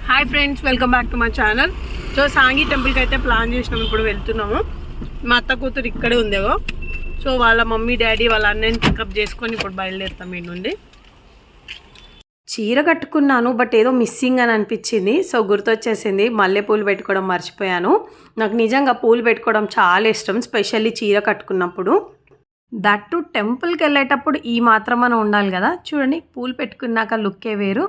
Hi friends, welcome back to my channel. So Sanghi టెంపుల్కి అయితే plan చేసినాము. ఇప్పుడు వెళ్తున్నాము. మా అత్త కూతురు ఇక్కడే ఉందేగో. సో వాళ్ళ మమ్మీ డాడీ వాళ్ళ అన్నయ్యని పికప్ చేసుకొని ఇప్పుడు బయలుదేరుతాం ఈ నుండి. చీర కట్టుకున్నాను, బట్ ఏదో మిస్సింగ్ అని అనిపించింది. సో గుర్తొచ్చేసింది, మల్లెపూలు పెట్టుకోవడం మర్చిపోయాను. నాకు నిజంగా పూలు పెట్టుకోవడం చాలా ఇష్టం, స్పెషల్లీ చీర కట్టుకున్నప్పుడు. దట్టు టెంపుల్కి వెళ్ళేటప్పుడు ఈ మాత్రం మనం ఉండాలి కదా. చూడండి, పూలు పెట్టుకున్నాక లుక్కే వేరు.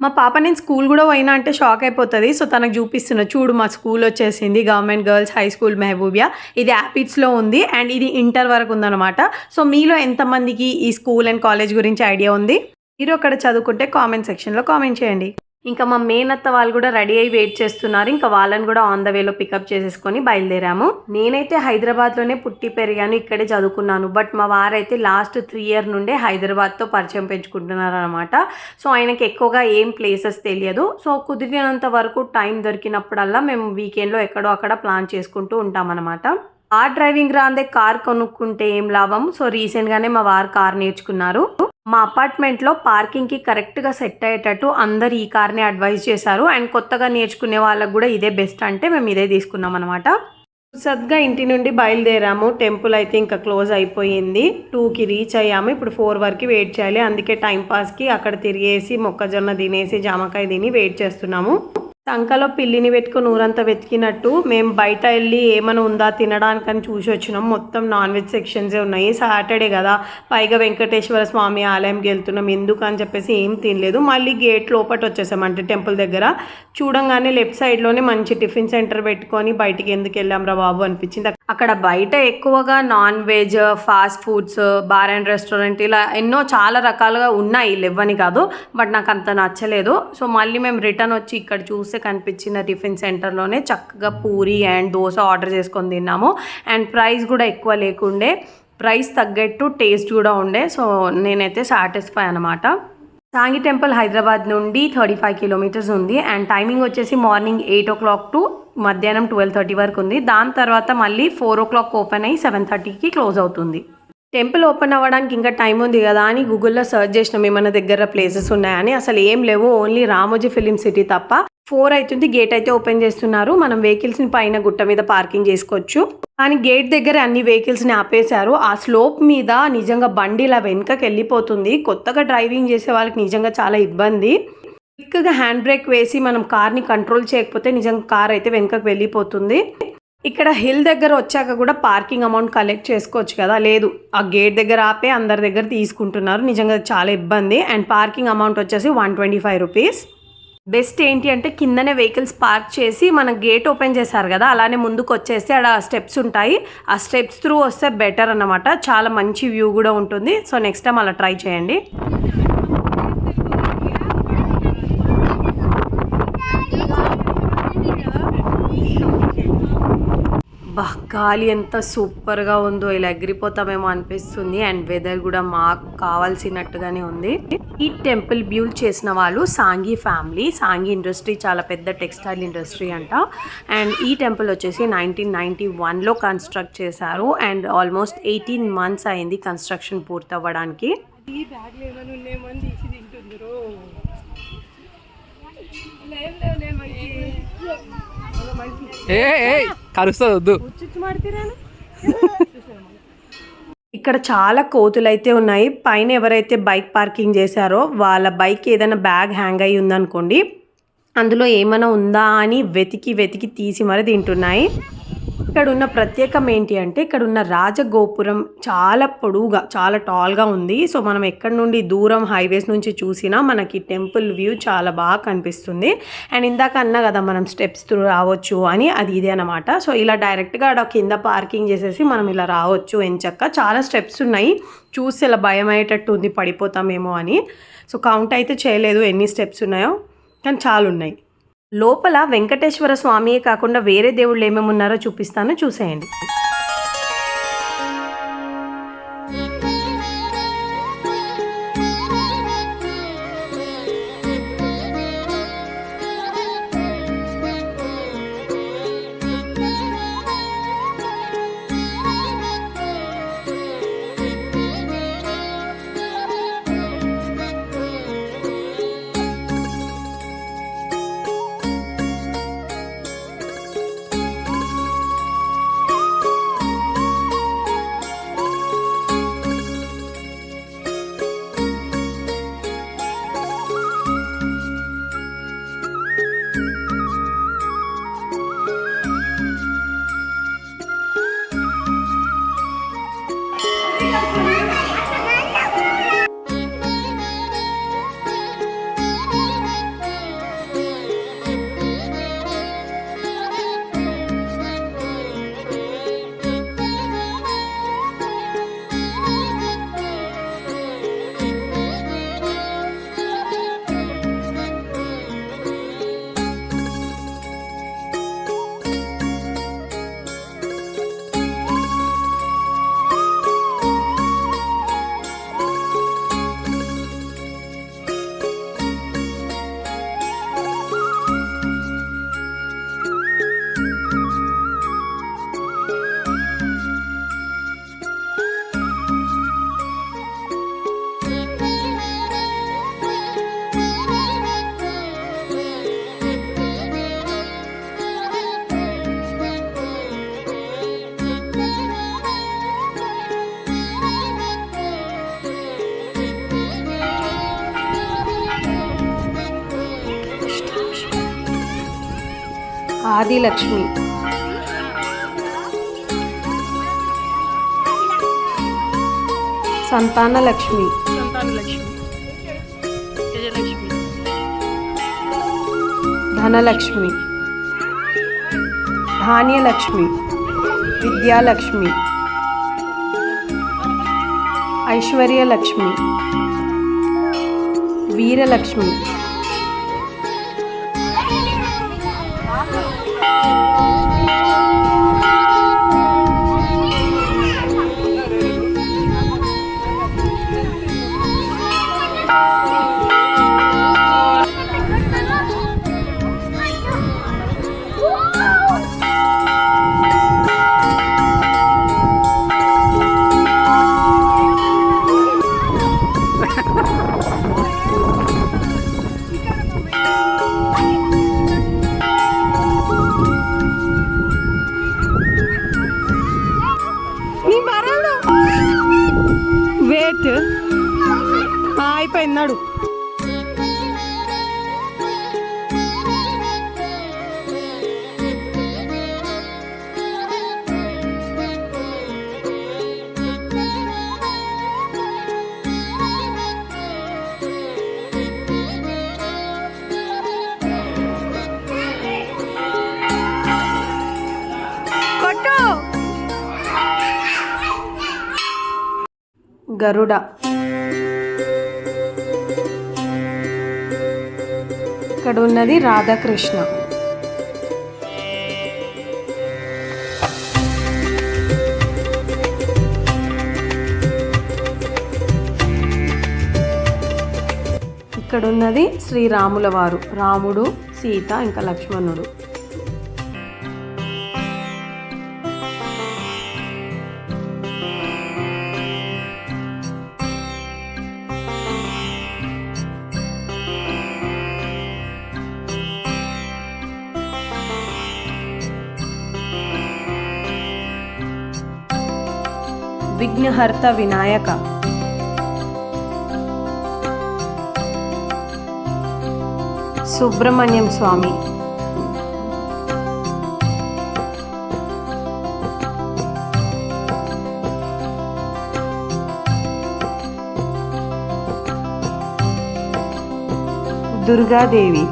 మా పాప నేను స్కూల్ కూడా పోయినా అంటే షాక్ అయిపోతుంది. సో తనకు చూపిస్తున్నా, చూడు మా స్కూల్ వచ్చేసింది, government girls high school Mehboobia. ఇది యాపిడ్స్లో ఉంది అండ్ ఇది ఇంటర్ వరకు ఉందన్నమాట. సో మీలో ఎంతమందికి ఈ స్కూల్ అండ్ కాలేజ్ గురించి ఐడియా ఉంది? మీరు అక్కడ చదువుకుంటే కామెంట్ సెక్షన్లో కామెంట్ చేయండి. ఇంకా మా మేనత్త వాళ్ళు కూడా రెడీ అయ్యి వెయిట్ చేస్తున్నారు. ఇంకా వాళ్ళని కూడా ఆన్ ద వేలో పికప్ చేసేసుకొని బయలుదేరాము. నేనైతే హైదరాబాద్లోనే పుట్టి పెరిగాను, ఇక్కడే చదువుకున్నాను. బట్ మా వారైతే లాస్ట్ 3 years నుండే హైదరాబాద్తో పరిచయం పెంచుకుంటున్నారు అనమాట. సో ఆయనకి ఎక్కువగా ఏం ప్లేసెస్ తెలియదు. సో కుదిరినంత వరకు టైం దొరికినప్పుడల్లా మేము వీకెండ్లో ఎక్కడో అక్కడ ప్లాన్ చేసుకుంటూ ఉంటామన్నమాట. కార్ డ్రైవింగ్ రాందే కార్ కొనుక్కుంటే ఏం లాభం. సో రీసెంట్గానే మా వారు కార్ నేర్చుకున్నారు. మా అపార్ట్మెంట్లో పార్కింగ్కి కరెక్ట్గా సెట్ అయ్యేటట్టు అందరు ఈ కార్ని అడ్వైజ్ చేశారు. అండ్ కొత్తగా నేర్చుకునే వాళ్ళకు కూడా ఇదే బెస్ట్ అంటే మేము ఇదే తీసుకున్నాం అనమాట. సద్గా ఇంటి నుండి బయలుదేరాము. టెంపుల్ అయితే ఇంకా క్లోజ్ అయిపోయింది. 2కి రీచ్ అయ్యాము. ఇప్పుడు 4 వరకు వెయిట్ చేయాలి. అందుకే టైంపాస్కి అక్కడ తిరిగేసి మొక్కజొన్న తినేసి జామకాయ తిని వెయిట్ చేస్తున్నాము. సంకలో పిల్లిని పెట్టుకుని ఊరంతా వెతికినట్టు మేము బయట వెళ్ళి ఏమైనా ఉందా తినడానికని చూసి వచ్చినాం. మొత్తం నాన్ వెజ్ సెక్షన్సే ఉన్నాయి. సాటర్డే కదా, పైగా వెంకటేశ్వర స్వామి ఆలయంకి వెళ్తున్నాం, ఎందుకు అని చెప్పేసి ఏం తినలేదు. మళ్ళీ గేట్ లోపట వచ్చేసాం, అంటే టెంపుల్ దగ్గర. చూడంగానే లెఫ్ట్ సైడ్లోనే మంచి టిఫిన్ సెంటర్ పెట్టుకొని బయటికి ఎందుకు వెళ్ళాం రా బాబు అనిపించింది. అక్కడ బయట ఎక్కువగా non veg, fast foods, bar and restaurant ఇలా ఎన్నో చాలా రకాలుగా ఉన్నాయి, లేవని కాదు. బట్ నాకు అంత నచ్చలేదు. సో మళ్ళీ మేము రిటర్న్ వచ్చి ఇక్కడ చూస్తే కనిపించిన టిఫిన్ సెంటర్లోనే చక్కగా పూరి అండ్ దోశ ఆర్డర్ చేసుకొని తిన్నాము. అండ్ ప్రైస్ కూడా ఎక్కువ లేకుండే, ప్రైస్ తగ్గట్టు టేస్ట్ కూడా ఉండే. సో నేనైతే సాటిస్ఫై అనమాట. సాంగి టెంపుల్ హైదరాబాద్ నుండి 35 kilometers ఉంది. అండ్ టైమింగ్ వచ్చేసి మార్నింగ్ 8 o'clock టు మధ్యాహ్నం 12:30 వరకు ఉంది. దాని తర్వాత మళ్ళీ 4 o'clock ఓపెన్ అయ్యి 7:30కి క్లోజ్ అవుతుంది. టెంపుల్ ఓపెన్ అవ్వడానికి ఇంకా టైం ఉంది కదా అని గూగుల్లో సర్చ్ చేసినాం ఏమైనా దగ్గర ప్లేసెస్ ఉన్నాయని. అసలు ఏం లేవు, ఓన్లీ రామోజీ ఫిలిం సిటీ తప్ప. 4 అవుతుంది, గేట్ అయితే ఓపెన్ చేస్తున్నారు. మనం వెహికల్స్ని పైన గుట్ట మీద పార్కింగ్ చేసుకోవచ్చు. కానీ గేట్ దగ్గర అన్ని వెహికల్స్ని ఆపేశారు. ఆ స్లోప్ మీద నిజంగా బండి ఇలా వెనుకకి వెళ్ళిపోతుంది. కొత్తగా డ్రైవింగ్ చేసే వాళ్ళకి నిజంగా చాలా ఇబ్బంది. క్విక్గా హ్యాండ్ బ్రేక్ వేసి మనం కార్ని కంట్రోల్ చేయకపోతే నిజంగా కార్ అయితే వెనుకకు వెళ్ళిపోతుంది. ఇక్కడ హిల్ దగ్గర వచ్చాక కూడా పార్కింగ్ అమౌంట్ కలెక్ట్ చేసుకోవచ్చు కదా, లేదు ఆ గేట్ దగ్గర ఆపే అందరి దగ్గర తీసుకుంటున్నారు. నిజంగా చాలా ఇబ్బంది. అండ్ పార్కింగ్ అమౌంట్ వచ్చేసి 125 rupees. బెస్ట్ ఏంటి అంటే కిందనే వెహికల్స్ పార్క్ చేసి మన గేట్ ఓపెన్ చేశారు కదా, అలానే ముందుకు వచ్చేస్తే అక్కడ స్టెప్స్ ఉంటాయి. ఆ స్టెప్స్ త్రూ వస్తే బెటర్ అన్నమాట. చాలా మంచి వ్యూ కూడా ఉంటుంది. సో నెక్స్ట్ టైం అలా ట్రై చేయండి. గాలి ఎంత సూపర్గా ఉందో, ఇలా ఎగిరిపోతామేమో అనిపిస్తుంది. అండ్ వెదర్ కూడా మాకు కావాల్సినట్టుగానే ఉంది. ఈ టెంపుల్ బిల్డ్ చేసిన వాళ్ళు సాంగి ఫ్యామిలీ. సాంగి ఇండస్ట్రీ చాలా పెద్ద టెక్స్టైల్ ఇండస్ట్రీ అంట. అండ్ ఈ టెంపుల్ వచ్చేసి 1991లో కన్స్ట్రక్ట్ చేశారు. అండ్ ఆల్మోస్ట్ 18 months అయింది కన్స్ట్రక్షన్ పూర్తి అవ్వడానికి. ఇక్కడ చాలా కోతులు అయితే ఉన్నాయి. పైన ఎవరైతే బైక్ పార్కింగ్ చేశారో వాళ్ళ బైక్ ఏదైనా బ్యాగ్ హ్యాంగ్ అయ్యి ఉందనుకోండి, అందులో ఏమైనా ఉందా అని వెతికి తీసి మరి తింటున్నాయి. ఇక్కడ ఉన్న ప్రత్యేకం ఏంటి అంటే ఇక్కడ ఉన్న రాజగోపురం చాలా పొడవుగా, చాలా టాల్గా ఉంది. సో మనం ఎక్కడి నుండి దూరం హైవేస్ నుంచి చూసినా మనకి టెంపుల్ వ్యూ చాలా బాగా కనిపిస్తుంది. అండ్ ఇందాక అన్నా కదా మనం స్టెప్స్ త్రూ రావచ్చు అని, అది ఇదే అనమాట. సో ఇలా డైరెక్ట్గా కింద పార్కింగ్ చేసేసి మనం ఇలా రావచ్చు ఎంచక్క. చాలా స్టెప్స్ ఉన్నాయి, చూసి ఇలా భయం అయ్యేటట్టు ఉంది, పడిపోతామేమో అని. సో కౌంట్ అయితే చేయలేదు ఎన్ని స్టెప్స్ ఉన్నాయో, కానీ చాలా ఉన్నాయి. లోపల వెంకటేశ్వర స్వామియే కాకుండా వేరే దేవుళ్ళు ఏమేమి ఉన్నారో చూపిస్తాను, చూసేయండి. ఆదిలక్ష్మి, సంతానలక్ష్మి, ధనలక్ష్మి, ధాన్యలక్ష్మి, విద్యాలక్ష్మి, ఐశ్వర్యలక్ష్మి, వీరలక్ష్మి, వెయిట్ అయిపోయిందాడు. గరుడ, ఇక్కడ ఉన్నది రాధాకృష్ణ. ఇక్కడ ఉన్నది శ్రీరాముల వారు, రాముడు, సీత ఇంకా లక్ష్మణుడు. విఘ్నహర్త వినాయక, సుబ్రహ్మణ్యం స్వామి, దుర్గాదేవి,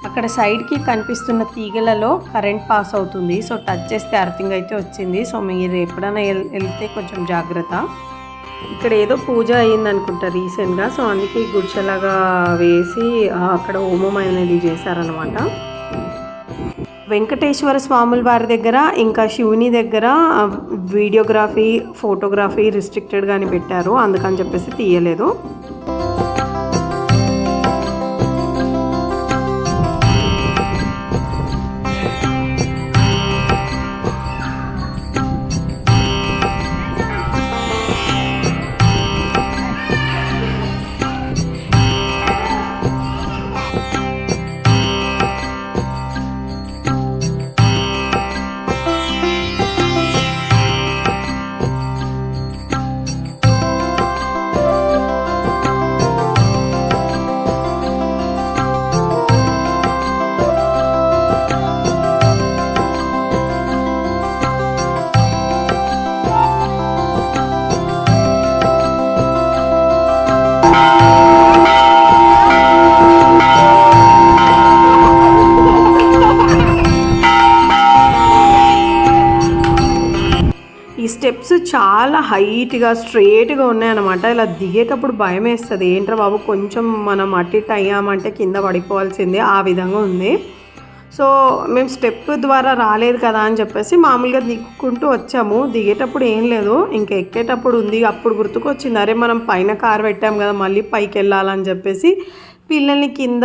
అక్కడ సైడ్కి కనిపిస్తున్న తీగలలో కరెంట్ పాస్ అవుతుంది. సో టచ్ చేస్తే అర్థింగ్ అయితే వచ్చింది. సో మీరు ఎప్పుడైనా వెళ్తే కొంచెం జాగ్రత్త. ఇక్కడ ఏదో పూజ అయ్యింది అనుకుంటా రీసెంట్గా. సో అందుకే గుడిసెలాగా వేసి అక్కడ హోమం అనేది చేశారనమాట. వెంకటేశ్వర స్వాముల వారి దగ్గర ఇంకా శివుని దగ్గర వీడియోగ్రఫీ, ఫోటోగ్రఫీ రిస్ట్రిక్టెడ్గానే పెట్టారు, అందుకని చెప్పేసి తీయలేదు. స్టెప్స్ చాలా హైట్గా స్ట్రేట్గా ఉన్నాయన్నమాట. ఇలా దిగేటప్పుడు భయం వేస్తుంది, ఏంట్రా బాబు కొంచెం మనం అటు ఇటు అయ్యామంటే కింద పడిపోవాల్సిందే, ఆ విధంగా ఉంది. సో మేము స్టెప్ ద్వారా రాలేదు కదా అని చెప్పేసి మామూలుగా దిక్కుంటూ వచ్చాము. దిగేటప్పుడు ఏం లేదు, ఇంకా ఎక్కేటప్పుడు ఉంది. అప్పుడు గుర్తుకొచ్చింది, అరే మనం పైన కారు పెట్టాం కదా మళ్ళీ పైకి వెళ్ళాలని చెప్పేసి పిల్లల్ని కింద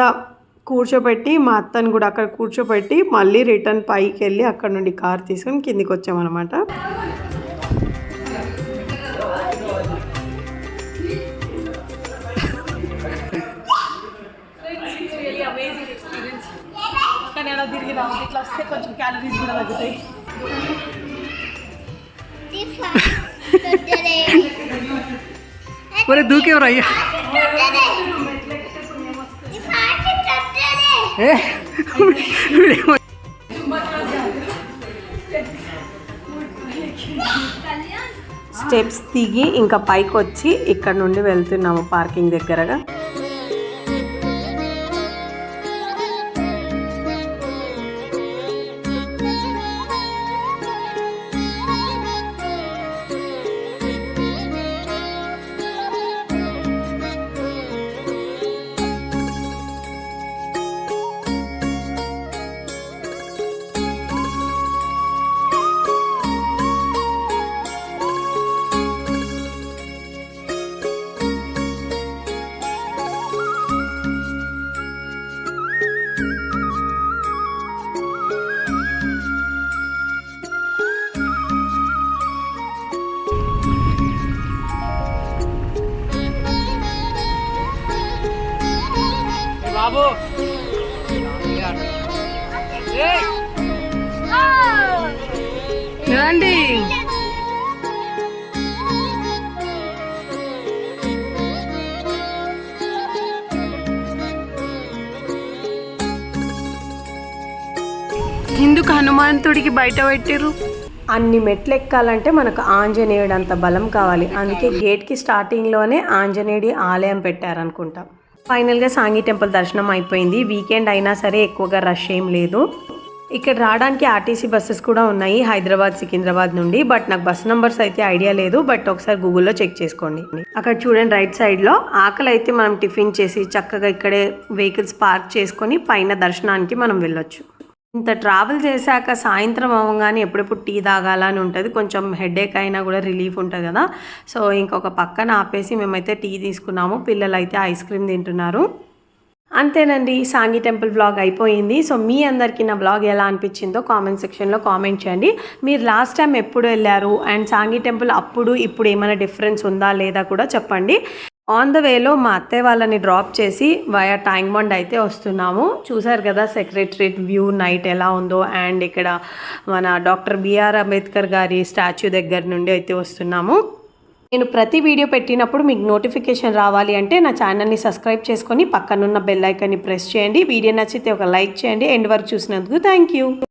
కూర్చోబెట్టి మా అత్తని కూడా అక్కడ కూర్చోబెట్టి మళ్ళీ రిటర్న్ పైకి వెళ్ళి అక్కడ నుండి కారు తీసుకొని కిందికి వచ్చామన్నమాట. కానీ అలా తిరిగి రావాలి, ఇట్లా వస్తే కొంచెం క్యాలరీస్ కూడా తగ్గుతాయి. మరి దూకేవరా అయ్యా, స్టెప్స్ దిగి ఇంకా పైకి వచ్చి ఇక్కడ నుండి వెళ్తున్నాము పార్కింగ్ దగ్గరగా. బాబు రండి. ఎందుకు హనుమంతుడికి బయట పెట్టిర్రు? అన్ని మెట్లు ఎక్కాలంటే మనకు ఆంజనేయుడు అంత బలం కావాలి. అందుకే గేట్కి స్టార్టింగ్లోనే ఆంజనేయుడి ఆలయం పెట్టారనుకుంటా. ఫైనల్గా సాంగి టెంపుల్ దర్శనం అయిపోయింది. వీకెండ్ అయినా సరే ఎక్కువగా రష్ ఏం లేదు. ఇక్కడ రావడానికి ఆర్టీసీ బస్సెస్ కూడా ఉన్నాయి హైదరాబాద్ సికింద్రాబాద్ నుండి. బట్ నాకు బస్ నెంబర్స్ అయితే ఐడియా లేదు. బట్ ఒకసారి గూగుల్లో చెక్ చేసుకోండి. అక్కడ చూడండి రైట్ సైడ్లో. ఆకలి అయితే మనం టిఫిన్ చేసి చక్కగా ఇక్కడే వెహికల్స్ పార్క్ చేసుకొని పైన దర్శనానికి మనం వెళ్ళొచ్చు. ఇంత ట్రావెల్ చేశాక సాయంత్రం అవ్వగానే ఎప్పుడెప్పుడు టీ తాగాలని ఉంటుంది. కొంచెం హెడేక్ అయినా కూడా రిలీఫ్ ఉంటుంది కదా. సో ఇంకొక పక్కన ఆపేసి మేమైతే టీ తీసుకున్నాము. పిల్లలు అయితే ఐస్ క్రీమ్ తింటున్నారు. అంతేనండి, సాంగి టెంపుల్ వ్లాగ్ అయిపోయింది. సో మీ అందరికీ నా వ్లాగ్ ఎలా అనిపించిందో కామెంట్ సెక్షన్లో కామెంట్ చేయండి. మీరు లాస్ట్ టైం ఎప్పుడు వెళ్ళారు అండ్ సాంగి టెంపుల్ అప్పుడు ఇప్పుడు ఏమైనా డిఫరెన్స్ ఉందా లేదా కూడా చెప్పండి. ఆన్ ద వేలో మా అత్తయ్య వాళ్ళని డ్రాప్ చేసి వయా ట్యాంక్ బండ్ అయితే వస్తున్నాము. చూసారు కదా సెక్రటరేట్ వ్యూ నైట్ ఎలా ఉందో. అండ్ ఇక్కడ మన డాక్టర్ బిఆర్ అంబేద్కర్ గారి స్టాచ్యూ దగ్గర నుండి అయితే వస్తున్నాము. నేను ప్రతి వీడియో పెట్టినప్పుడు మీకు నోటిఫికేషన్ రావాలి అంటే నా ఛానల్ని సబ్స్క్రైబ్ చేసుకొని పక్కనున్న బెల్ ఐకాన్ని ప్రెస్ చేయండి. వీడియో నచ్చితే ఒక లైక్ చేయండి. ఎండ్ వరకు చూసినందుకు థ్యాంక్ యూ.